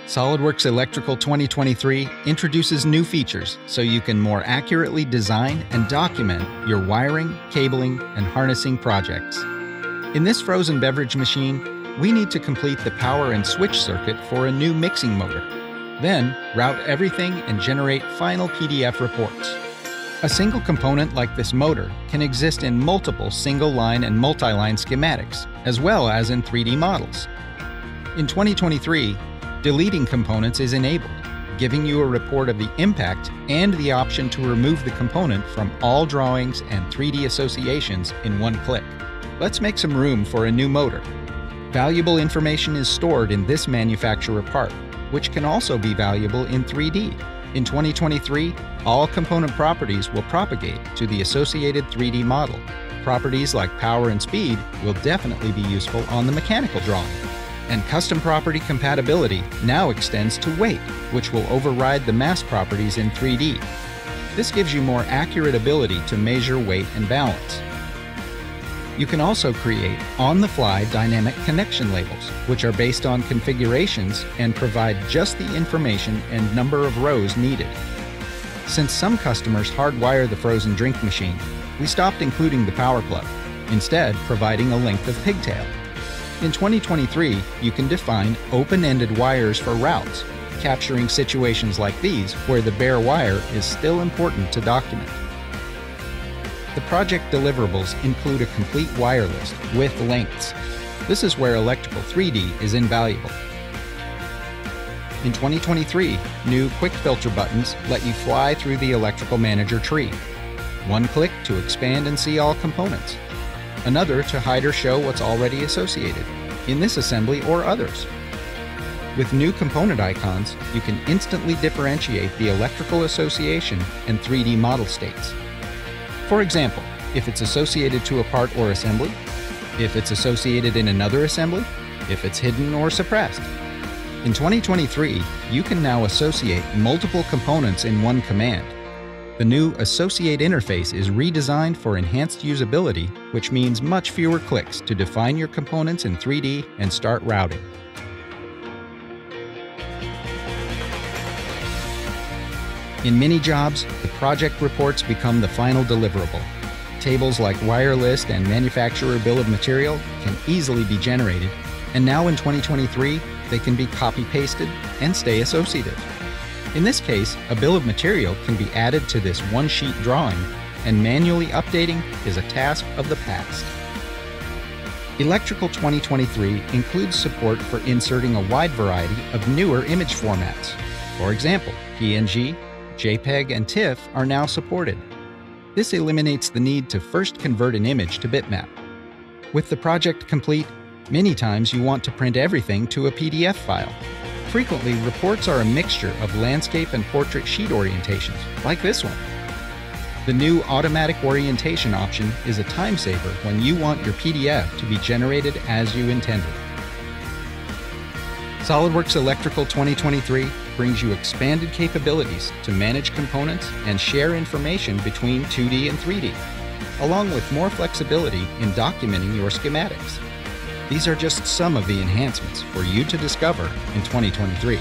SOLIDWORKS Electrical 2023 introduces new features so you can more accurately design and document your wiring, cabling, and harnessing projects. In this frozen beverage machine, we need to complete the power and switch circuit for a new mixing motor. Then, route everything and generate final PDF reports. A single component like this motor can exist in multiple single-line and multi-line schematics, as well as in 3D models. In 2023, deleting components is enabled, giving you a report of the impact and the option to remove the component from all drawings and 3D associations in one click. Let's make some room for a new motor. Valuable information is stored in this manufacturer part, which can also be valuable in 3D. In 2023, all component properties will propagate to the associated 3D model. Properties like power and speed will definitely be useful on the mechanical drawing. And custom property compatibility now extends to weight, which will override the mass properties in 3D. This gives you more accurate ability to measure weight and balance. You can also create on-the-fly dynamic connection labels, which are based on configurations and provide just the information and number of rows needed. Since some customers hardwire the frozen drink machine, we stopped including the power plug, instead providing a length of pigtail. In 2023, you can define open-ended wires for routes, capturing situations like these where the bare wire is still important to document. The project deliverables include a complete wire list with lengths. This is where Electrical 3D is invaluable. In 2023, new Quick Filter buttons let you fly through the Electrical Manager tree. One click to expand and see all components. Another to hide or show what's already associated, in this assembly or others. With new component icons, you can instantly differentiate the electrical association and 3D model states. For example, if it's associated to a part or assembly, if it's associated in another assembly, if it's hidden or suppressed. In 2023, you can now associate multiple components in one command. The new Associate interface is redesigned for enhanced usability, which means much fewer clicks to define your components in 3D and start routing. In many jobs, the project reports become the final deliverable. Tables like wire list and manufacturer bill of material can easily be generated, and now in 2023, they can be copy-pasted and stay associative. In this case, a bill of material can be added to this one-sheet drawing, and manually updating is a task of the past. Electrical 2023 includes support for inserting a wide variety of newer image formats. For example, PNG, JPEG, and TIFF are now supported. This eliminates the need to first convert an image to bitmap. With the project complete, many times you want to print everything to a PDF file. Frequently, reports are a mixture of landscape and portrait sheet orientations, like this one. The new automatic orientation option is a time saver when you want your PDF to be generated as you intended. SOLIDWORKS Electrical 2023 brings you expanded capabilities to manage components and share information between 2D and 3D, along with more flexibility in documenting your schematics. These are just some of the enhancements for you to discover in 2023.